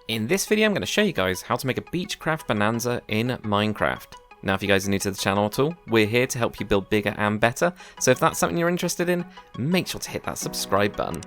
In this video I'm going to show you guys how to make a Beechcraft Bonanza in Minecraft. Now if you guys are new to the channel at all, we're here to help you build bigger and better, so if that's something you're interested in, make sure to hit that subscribe button.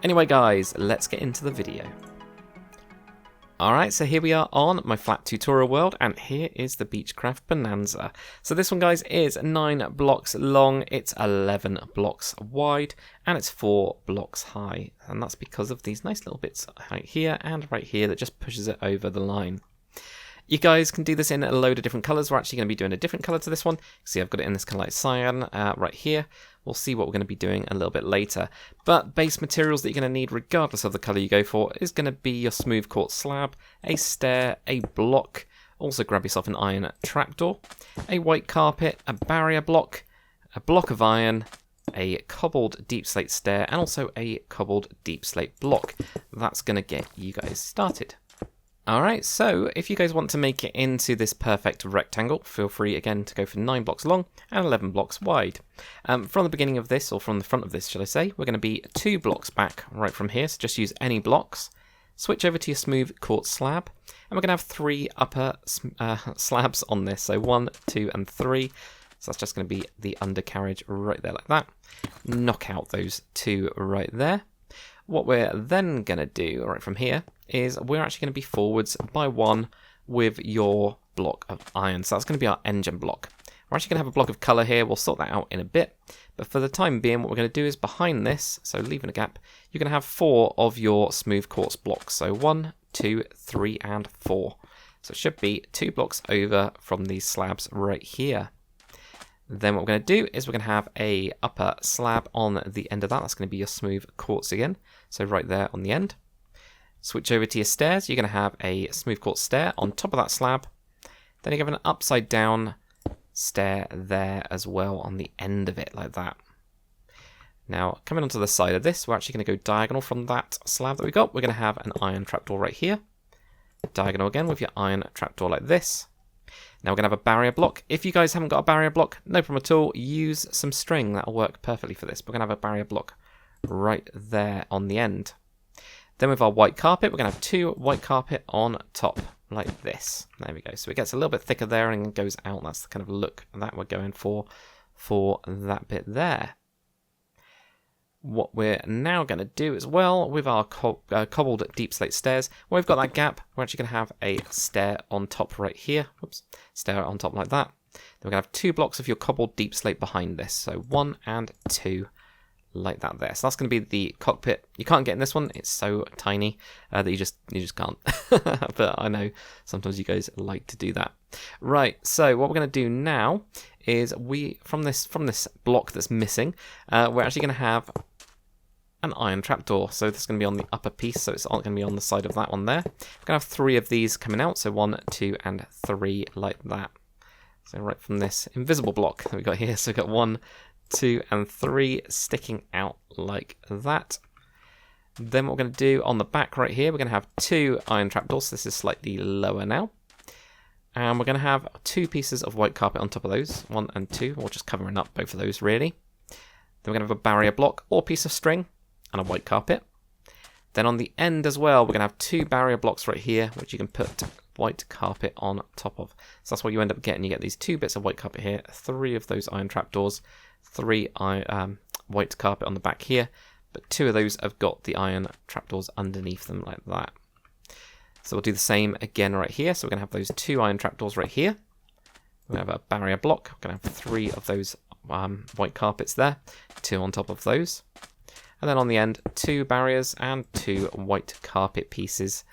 Anyway guys, let's get into the video. Alright, so here we are on my flat tutorial world, and here is the Beechcraft Bonanza. So this one guys is 9 blocks long, it's 11 blocks wide, and it's 4 blocks high. And that's because of these nice little bits right here and right here that just pushes it over the line. You guys can do this in a load of different colours. We're actually going to be doing a different colour to this one. See, I've got it in this colour like cyan right here. We'll see what we're going to be doing a little bit later. But base materials that you're going to need regardless of the colour you go for is going to be your smooth quartz slab, a stair, a block. Also grab yourself an iron trapdoor, a white carpet, a barrier block, a block of iron, a cobbled deep slate stair, and also a cobbled deep slate block. That's going to get you guys started. Alright, so if you guys want to make it into this perfect rectangle, feel free again to go for 9 blocks long and 11 blocks wide. From the beginning of this, or from the front of this should I say, we're going to be 2 blocks back right from here, so just use any blocks. Switch over to your smooth quartz slab, and we're going to have 3 upper slabs on this, so 1, 2 and 3. So that's just going to be the undercarriage right there like that. Knock out those 2 right there. What we're then going to do right from here is we're actually going to be forwards by 1 with your block of iron. So that's going to be our engine block. We're actually going to have a block of colour here. We'll sort that out in a bit. But for the time being, what we're going to do is behind this, so leaving a gap, you're going to have 4 of your smooth quartz blocks. So 1, 2, 3 and 4. So it should be 2 blocks over from these slabs right here. Then what we're going to do is we're going to have a upper slab on the end of that. That's going to be your smooth quartz again. So right there on the end. Switch over to your stairs. You're going to have a smooth quartz stair on top of that slab. Then you have an upside down stair there as well on the end of it like that. Now coming onto the side of this, we're actually going to go diagonal from that slab that we got. We're going to have an iron trapdoor right here. Diagonal again with your iron trapdoor like this. Now we're going to have a barrier block. If you guys haven't got a barrier block, no problem at all. Use some string. That'll work perfectly for this. We're going to have a barrier block right there on the end. Then with our white carpet, we're going to have 2 white carpet on top like this. There we go. So it gets a little bit thicker there and goes out. That's the kind of look that we're going for that bit there. What we're now going to do as well with our cobbled deep slate stairs, where we've got that gap, we're actually going to have a stair on top right here. Whoops, stair on top like that. Then we're going to have 2 blocks of your cobbled deep slate behind this. So 1 and 2 like that there. So that's going to be the cockpit. You can't get in this one. It's so tiny that you just can't. But I know sometimes you guys like to do that. Right, so what we're going to do now is from this block that's missing, we're actually going to have an iron trapdoor. So this is going to be on the upper piece, so it's going to be on the side of that one there. We're going to have 3 of these coming out, so 1, 2 and 3 like that. So right from this invisible block that we got here, so we've got 1, 2 and 3 sticking out like that. Then what we're going to do on the back right here, we're going to have 2 iron trapdoors. This is slightly lower now. And we're going to have 2 pieces of white carpet on top of those, 1 and 2, or just covering up both of those really. Then we're going to have a barrier block or piece of string and a white carpet. Then on the end as well, we're going to have 2 barrier blocks right here, which you can put white carpet on top of. So that's what you end up getting. You get these 2 bits of white carpet here, 3 of those iron trapdoors, 3 white carpet on the back here, but 2 of those have got the iron trapdoors underneath them like that. So we'll do the same again right here. So we're going to have those 2 iron trapdoors right here. We're going to have a barrier block. We're going to have 3 of those white carpets there, 2 on top of those. And then on the end, 2 barriers and 2 white carpet pieces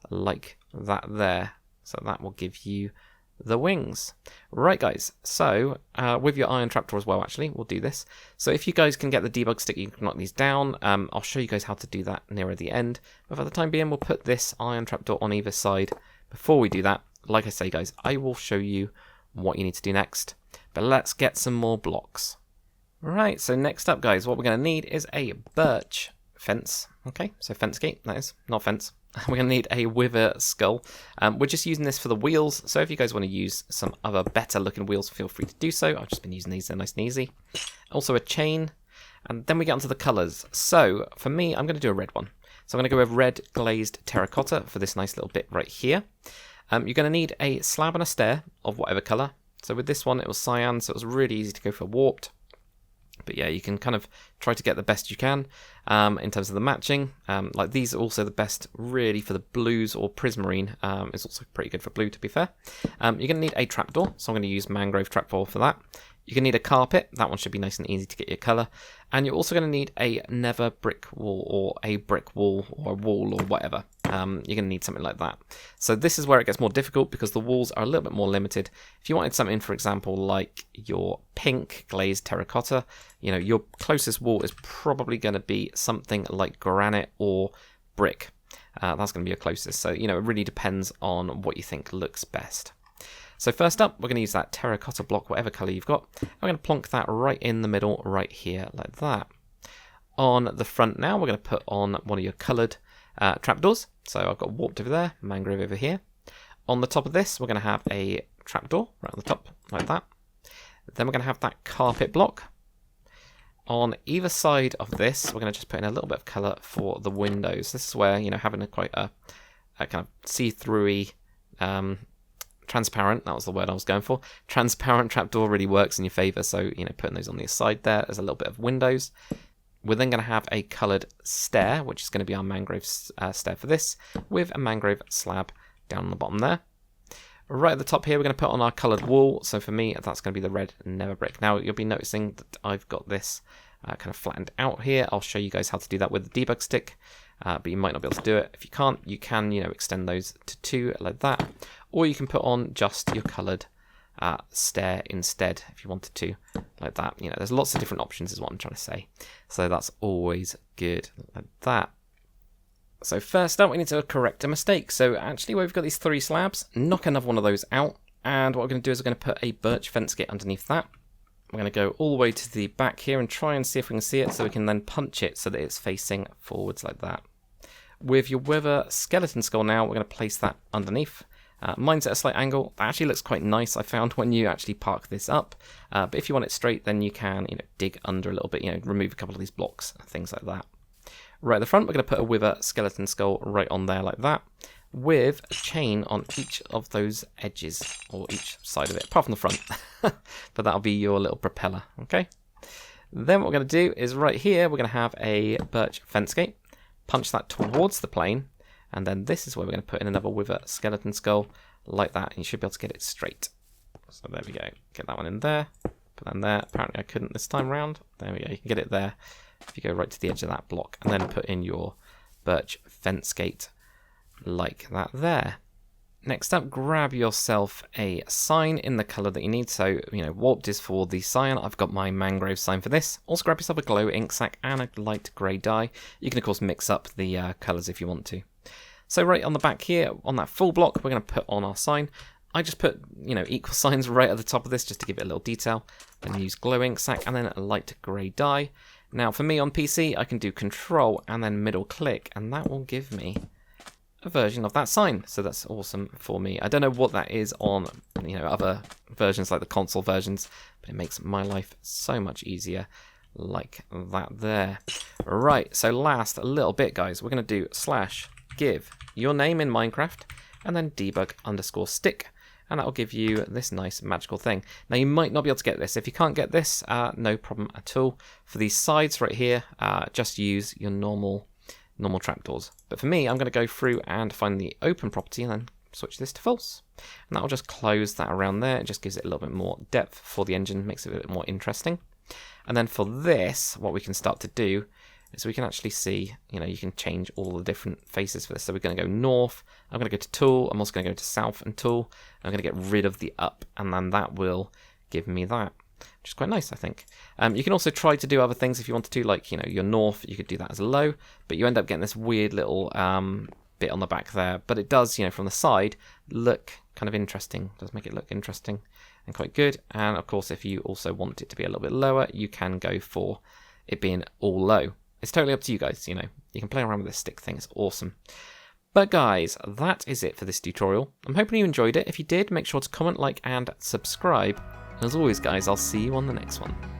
like that there. So that will give you the wings. Right guys, so with your iron trapdoor as well, actually, we'll do this. So if you guys can get the debug stick, you can knock these down. I'll show you guys how to do that nearer the end. But for the time being, we'll put this iron trapdoor on either side. Before we do that, like I say guys, I will show you what you need to do next. But let's get some more blocks. Right, so next up guys, what we're going to need is a birch fence. Okay, so fence gate, that is, not fence. We're going to need a wither skull. We're just using this for the wheels, so if you guys want to use some other better looking wheels, feel free to do so. I've just been using these, they're nice and easy. Also a chain, and then we get onto the colours. So for me, I'm going to do a red one. So I'm going to go with red glazed terracotta for this nice little bit right here. You're going to need a slab and a stair of whatever colour. So with this one it was cyan, so it was really easy to go for warped. But yeah, you can kind of try to get the best you can in terms of the matching. Like these are also the best really for the blues or prismarine. It's also pretty good for blue, to be fair. You're going to need a trapdoor, so I'm going to use mangrove trapdoor for that. You're going to need a carpet. That one should be nice and easy to get your colour. And you're also going to need a nether brick wall or a brick wall or a wall or whatever. You're going to need something like that. So this is where it gets more difficult because the walls are a little bit more limited. If you wanted something, for example, like your pink glazed terracotta, you know, your closest wall is probably going to be something like granite or brick. That's going to be your closest. So, you know, it really depends on what you think looks best. So first up, we're going to use that terracotta block, whatever colour you've got. I'm going to plonk that right in the middle, right here, like that. On the front now, we're going to put on one of your coloured trapdoors. So I've got warped over there, mangrove over here. On the top of this, we're going to have a trapdoor right on the top, like that. Then we're going to have that carpet block. On either side of this, we're going to just put in a little bit of colour for the windows. This is where, you know, having quite a kind of see-through-y, transparent, that was the word I was going for. Transparent trapdoor really works in your favour, so, you know, putting those on the side there's a little bit of windows. We're then going to have a coloured stair, which is going to be our mangrove stair for this, with a mangrove slab down on the bottom there. Right at the top here, we're going to put on our coloured wall. So for me, that's going to be the red nether brick. Now, you'll be noticing that I've got this kind of flattened out here. I'll show you guys how to do that with the debug stick, but you might not be able to do it. If you can't, you can, you know, extend those to 2 like that. Or you can put on just your coloured stair instead if you wanted to, like that. You know, there's lots of different options is what I'm trying to say. So that's always good, like that. So first up, we need to correct a mistake. So actually, where we've got these 3 slabs, knock another one of those out. And what we're going to do is we're going to put a birch fence gate underneath that. We're going to go all the way to the back here and try and see if we can see it so we can then punch it so that it's facing forwards like that. With your wither skeleton skull now, we're going to place that underneath. Mine's at a slight angle. That actually looks quite nice, I found, when you actually park this up. But if you want it straight, then you can, you know, dig under a little bit, you know, remove a couple of these blocks, things like that. Right at the front, we're going to put a wither skeleton skull right on there like that, with a chain on each of those edges, or each side of it, apart from the front. But that'll be your little propeller, okay? Then what we're going to do is right here, we're going to have a birch fence gate, punch that towards the plane, and then this is where we're going to put in another wither skeleton skull, like that, and you should be able to get it straight. So there we go. Get that one in there, put that in there. Apparently I couldn't this time round. There we go, you can get it there. If you go right to the edge of that block, and then put in your birch fence gate, like that there. Next up, grab yourself a sign in the colour that you need. So, you know, warped is for the cyan. I've got my mangrove sign for this. Also grab yourself a glow ink sac and a light grey dye. You can, of course, mix up the colours if you want to. So right on the back here, on that full block, we're going to put on our sign. I just put, you know, equal signs right at the top of this just to give it a little detail. Then use glow ink sac and then a light grey dye. Now, for me on PC, I can do Control and then middle click, and that will give me a version of that sign. So that's awesome for me. I don't know what that is on, you know, other versions like the console versions, but it makes my life so much easier like that there. Right, so last little bit, guys, we're going to do /give your name in Minecraft and then debug_stick. And that will give you this nice magical thing. Now, you might not be able to get this. If you can't get this, no problem at all. For these sides right here, just use your normal trapdoors. But for me, I'm going to go through and find the open property and then switch this to false. And that will just close that around there. It just gives it a little bit more depth for the engine, makes it a bit more interesting. And then for this, what we can start to do is we can actually see, you know, you can change all the different faces for this. So we're going to go north, I'm going to go to tool, I'm also going to go to south and tool, I'm going to get rid of the up, and then that will give me that, which is quite nice, I think. You can also try to do other things if you wanted to, like, you know, your north, you could do that as a low, but you end up getting this weird little bit on the back there. But it does, you know, from the side, look kind of interesting. It does make it look interesting and quite good. And of course, if you also want it to be a little bit lower, you can go for it being all low. It's totally up to you guys, you know. You can play around with this stick thing, it's awesome. But guys, that is it for this tutorial. I'm hoping you enjoyed it. If you did, make sure to comment, like, and subscribe. And as always, guys, I'll see you on the next one.